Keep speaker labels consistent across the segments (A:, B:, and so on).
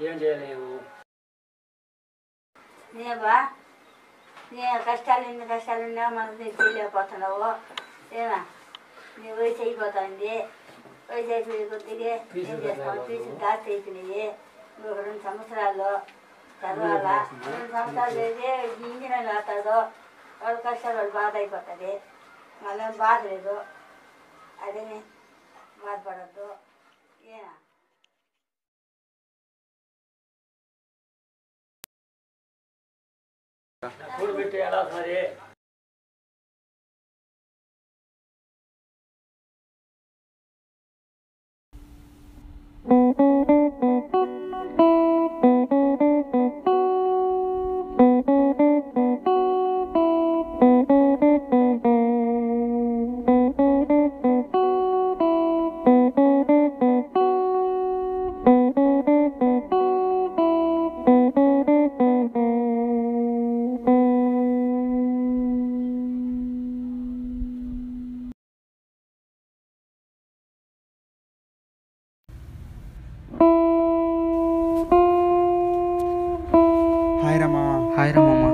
A: ఏం చేయలేము నేబా నే కష్టాలున్నా మనం చేయలేకపోతున్నావు ఏనా నీ వయసు అయిపోతుంది వయసు అయిపోయి కొద్దిగా ఏం చేస్తావు ఫీజులు జాస్తి అయిపోయినాయి ఇంకొక 2 సంవత్సరాల్లో చదవాలా 2 సంవత్సరాలు అయితే ఇంజనీర్ అవుతాడు వాడు కష్టాలు వాడు బాధ అయిపోతుంది మళ్ళీ బాధ లేదు అదే బాధపడద్దు ఏనా ఫుడ్ పెట్టి ఎలా మరి
B: హాయ్ రమా.
C: హాయ్ రమమ్మ.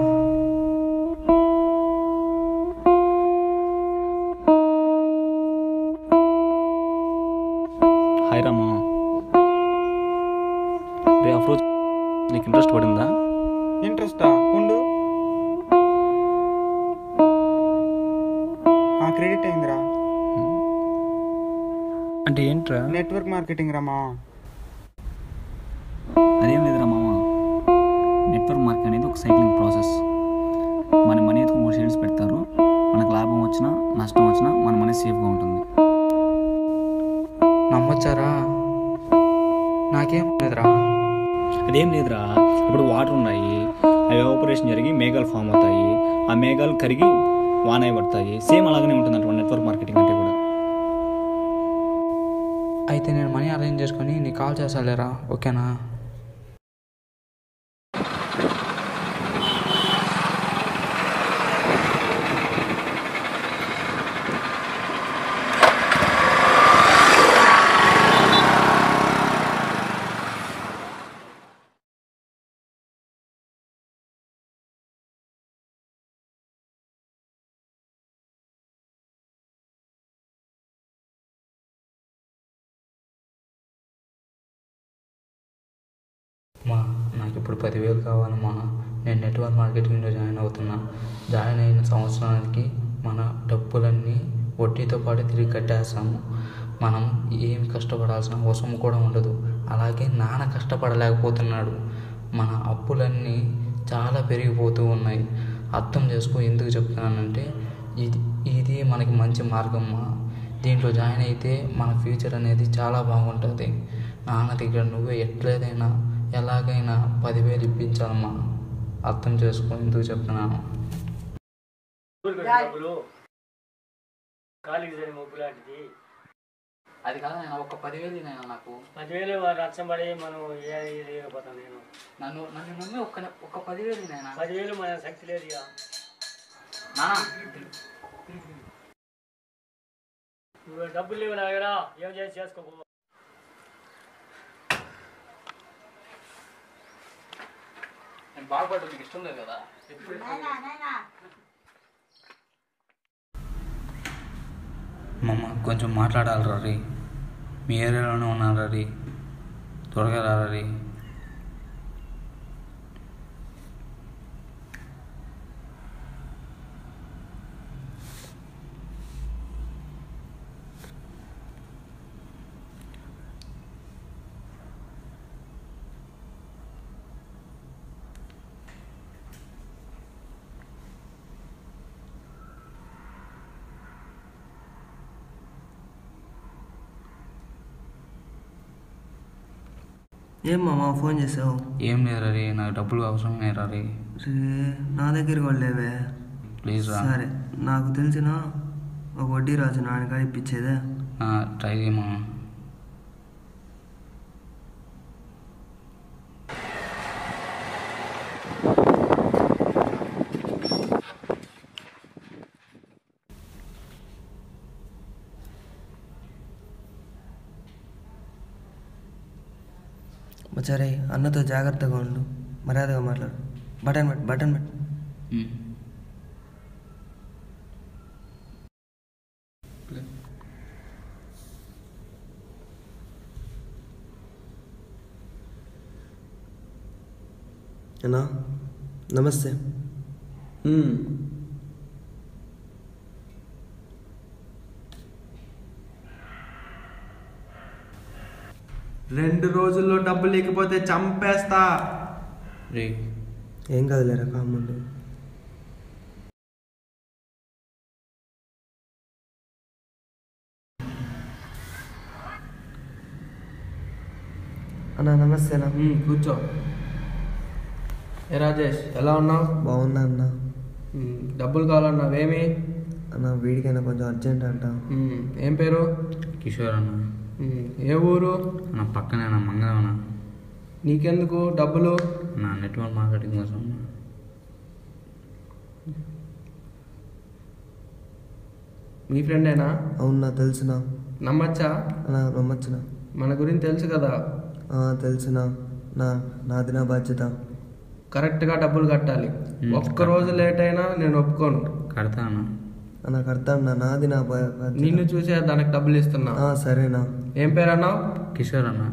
D: హాయ్ రమా. రే అఫ్రోజ్ నీకు ఇంట్రెస్ట్ పడిందా?
B: ఇంట్రెస్టా? ఉండు. క్రెడిట్ అయిందిరా.
D: అంటే ఏంట్రా?
B: నెట్వర్క్ మార్కెటింగ్ రమా.
D: అదేం లేదురా మామ, నెట్వర్క్ మార్కెట్ అనేది ఒక సైక్లింగ్ ప్రాసెస్. మన మనీ ఎత్తుకు 3 షేర్స్ పెడతారు. మనకు లాభం వచ్చినా నష్టం వచ్చినా మన మనీ సేఫ్గా ఉంటుంది.
C: నమ్మొచ్చారా? నాకేం లేదురా.
D: అదేం లేదురా, ఇప్పుడు వాటర్ ఉన్నాయి, అవి ఆపరేషన్ జరిగి మేఘాలు ఫామ్ అవుతాయి, ఆ మేఘాలు కరిగి వాన పడతాయి. సేమ్ అలాగనే ఉంటుంది అంటే నెట్వర్క్ మార్కెటింగ్ అంటే కూడా.
C: అయితే నేను మనీ అరేంజ్ చేసుకొని నీకు కాల్ చేస్తాలేరా, ఓకేనా? మా నాకు ఇప్పుడు 10,000 కావాలమ్మా. నేను నెట్వర్క్ మార్కెటింగ్లో జాయిన్ అవుతున్నా. జాయిన్ అయిన సంవత్సరానికి మన డబ్బులన్నీ వడ్డీతో పాటు తిరిగి కట్టేస్తాము. మనం ఏమి కష్టపడాల్సిన అవసరం కూడా ఉండదు. అలాగే నాన్న కష్టపడలేకపోతున్నాడు. మన అప్పులన్నీ చాలా పెరిగిపోతూ ఉన్నాయి. అర్థం చేసుకో. ఎందుకు చెప్తున్నానంటే ఇది మనకి మంచి మార్గమ్మా. దీంట్లో జాయిన్ అయితే మన ఫ్యూచర్ అనేది చాలా బాగుంటుంది. నాన్న దగ్గర నువ్వే ఎట్లేదైనా ఎలాగైనా 10,000 ఇప్పించాలమ్మా. అర్థం చేసుకో. ఎందుకు చెప్తున్నాను. అది కాదు నేను ఒక 10,000 నేను నాకు
A: 10,000 రక్షం పడి మనం ఏపోతాం. నేను
C: నన్ను నమ్మి ఒక 10,000 నేను
A: 10,000 మన శక్తి లేదు. నువ్వు డబ్బులు లేవు నా దగ్గర, ఏం చేసి చేసుకోపో.
C: నేను బాగుపడ్డా, నీకు ఇష్టం లేదు కదా. మమ్మ కొంచెం మాట్లాడాలి రీ. మీ ఏరియాలోనే ఉన్నారా రీ, త్వరగా రారా రీ.
E: ఏం మామ ఫోన్ చేసావు?
C: ఏం లేదురా రీ, నాకు డబ్బులు అవసరమే రా రీ.
E: నా దగ్గర కూడా లేవే.
C: ప్లీజ్ రా.
E: సరే, నాకు తెలిసిన ఒక వడ్డీ రాజు నాన్నగారు ఇప్పించేదే.
C: ట్రై చేయమా.
E: సరే, అన్నతో జాగ్రత్తగా ఉండు, మర్యాదగా మాట్లాడు. బటన్ పెట్టు. అన్నా నమస్తే.
F: రెండు రోజుల్లో డబ్బులు లేకపోతే చంపేస్తా.
C: రే
E: ఏం కాదులేరా, కాముండు. అన్నా నమస్తేనా.
F: కూర్చో. ఏ రాజేష్, ఎలా ఉన్నావు?
E: బాగున్నా అన్న.
F: డబ్బులు కావాలన్నావేమి?
E: అన్న వీడికైనా కొంచెం అర్జెంట్ అంట.
F: ఏం పేరు?
C: కిషోర్ అన్న.
F: ఏ ఊరు?
C: నా పక్కనే నా మంగళవన.
F: నీకెందుకు డబ్బులు?
C: నా నెట్వర్క్ మార్కెటింగ్ కోసం.
F: మీ ఫ్రెండేనా?
E: అవునా, తెలుసునా.
F: నమ్మచ్చా?
E: అన్నా నమ్మచ్చునా.
F: మన గురించి తెలుసు కదా.
E: తెలుసునా. నాది నా బాధ్యత.
F: కరెక్ట్గా డబ్బులు కట్టాలి. ఒక్కరోజు లేట్ అయినా నేను ఒప్పుకోను.
C: కడతాను
E: అన్న, కడతాను. నాది నా బాధ్యత.
F: నిన్ను చూసే దానికి డబ్బులు ఇస్తున్నా.
E: సరేనా.
F: ఏం పేరు అన్నావు?
C: కిషోర్ అన్న.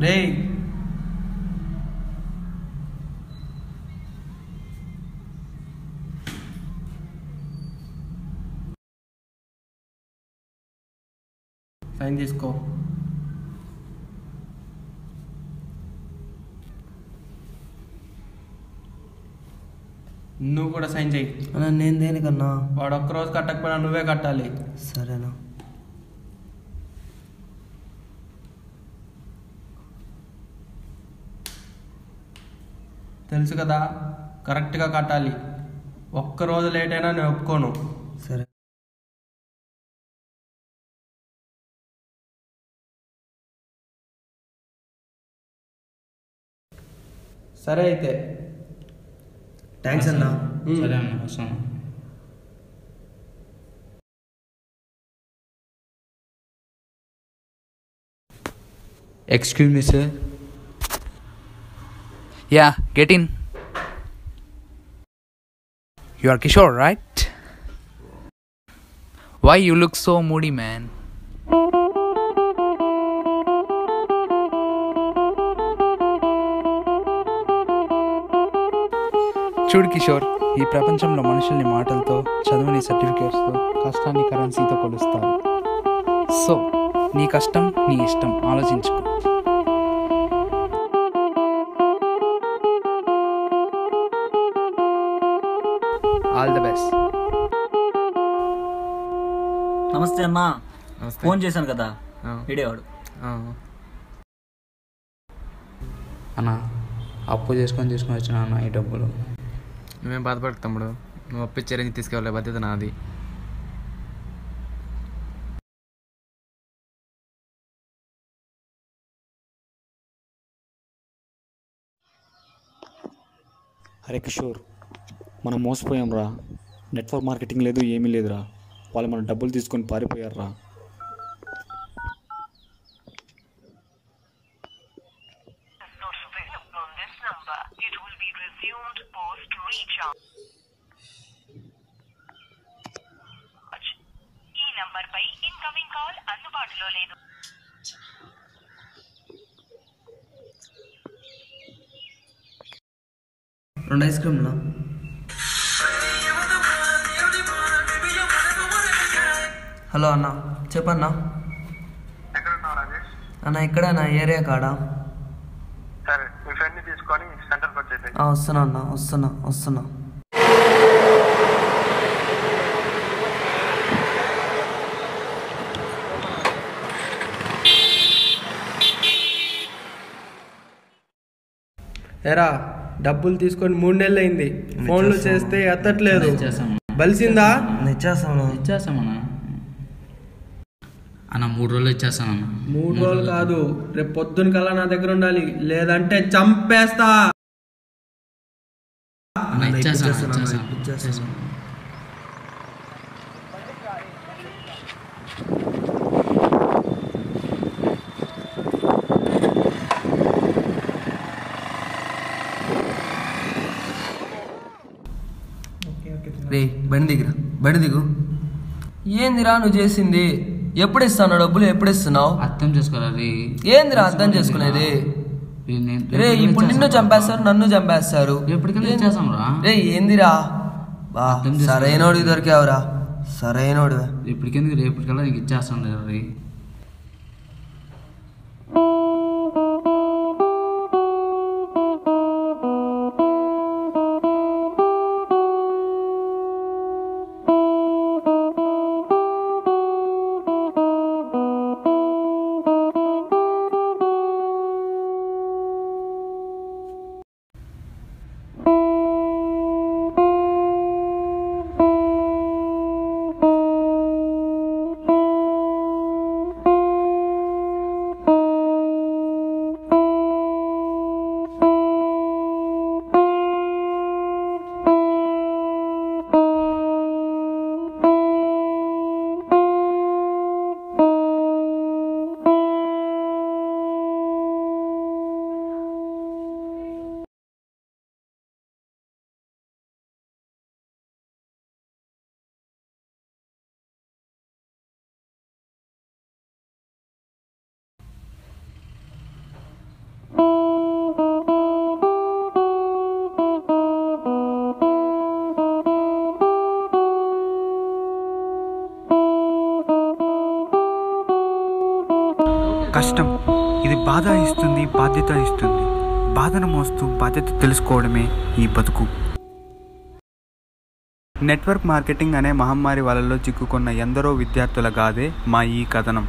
F: రేయ్, సైన్ తీసుకో. నువ్వు కూడా సైన్ చెయ్యి.
E: అన్న నేను దేనికన్నా?
F: వాడు ఒక్కరోజు కట్టకపోయినా నువ్వే కట్టాలి.
E: సరేనా.
F: తెలుసు కదా, కరెక్ట్గా కట్టాలి. ఒక్కరోజు లేట్ అయినా నేను ఒప్పుకోను.
E: సరే.
F: సరే అయితే.
E: థ్యాంక్స్ అన్నా.
C: సరే అన్న, వస్తాను.
G: Excuse me, sir. Yeah, get in. You are Kishore, right? Why you look so moody, man? చూడు కిషోర్, ఈ ప్రపంచంలో మనుషుల్ని మాటలతో, చదువుని సర్టిఫికేట్స్తో, కష్టాన్ని కరెన్సీతో కొలుస్తారు. సో నీ కష్టం నీ ఇష్టం, ఆలోచించుకో. All the best.
D: నమస్తే అన్నా. ఫోన్ చేశాను కదా, వీడేవాడు.
C: అన్న, అప్పు తీసుకొని వచ్చిన అన్న ఈ డబ్బులు.
H: నువ్వేం బాధపడకు తమ్ముడు, నువ్వు ఒప్పించే రేంజ్ తీసుకెళ్ళే బాధ్యత నాది.
D: అరే కిషోర్, మనం మోసపోయాం రా. నెట్వర్క్ మార్కెటింగ్ లేదు, ఏమీ లేదురా. వాళ్ళు మన డబ్బులు తీసుకొని పారిపోయారు రా.
E: 2 ఐస్ క్రీమ్లా? హలో అన్న, చెప్పన్నా. అన్న ఇక్కడే నా ఏరియా కాడా.
I: సరే, మీ ఫ్రెండ్ని తీసుకొని సెంటర్కి వచ్చేసి.
E: వస్తున్నా అన్న, వస్తున్నా.
F: ఎరా, డబ్బులు తీసుకొని 3 నెలలు అయింది. ఫోన్లు చేస్తే ఎత్తట్లేదు. బలిసిందా?
C: ఇచ్చేస్తామన్నా అన్న. 3 రోజులు ఇచ్చేస్తానన్నా.
F: 3 రోజులు కాదు, రేపు పొద్దున కల్లా నా దగ్గర ఉండాలి, లేదంటే చంపేస్తా.
C: ఇచ్చేస్తాను.
E: రే బండి దిగు. ఏందిరా నువ్వు చేసింది? ఎప్పుడు ఇస్తాను డబ్బులు? ఎప్పుడు ఇస్తున్నావు?
C: అర్థం చేసుకోవాలి.
E: ఏందిరా అర్థం చేసుకునేది? రే ఇప్పుడు నిన్ను చంపేస్తారు, నన్ను చంపేస్తారు. రే ఏందిరా? బా సరైనోడికి దొరికావురా, సరైనోడివే.
C: ఇప్పటికెందుకు, రేపటికల్లా నీకు ఇచ్చేస్తాను. రే
B: కష్టం ఇది బాధ ఇస్తుంది, బాధ్యత ఇస్తుంది. బాధను మోస్తూ బాధ్యత తెలుసుకోవడమే ఈ బతుకు. నెట్వర్క్ మార్కెటింగ్ అనే మహమ్మారి వలలో చిక్కుకున్న ఎందరో విద్యార్థుల గాథే మా ఈ కథనం.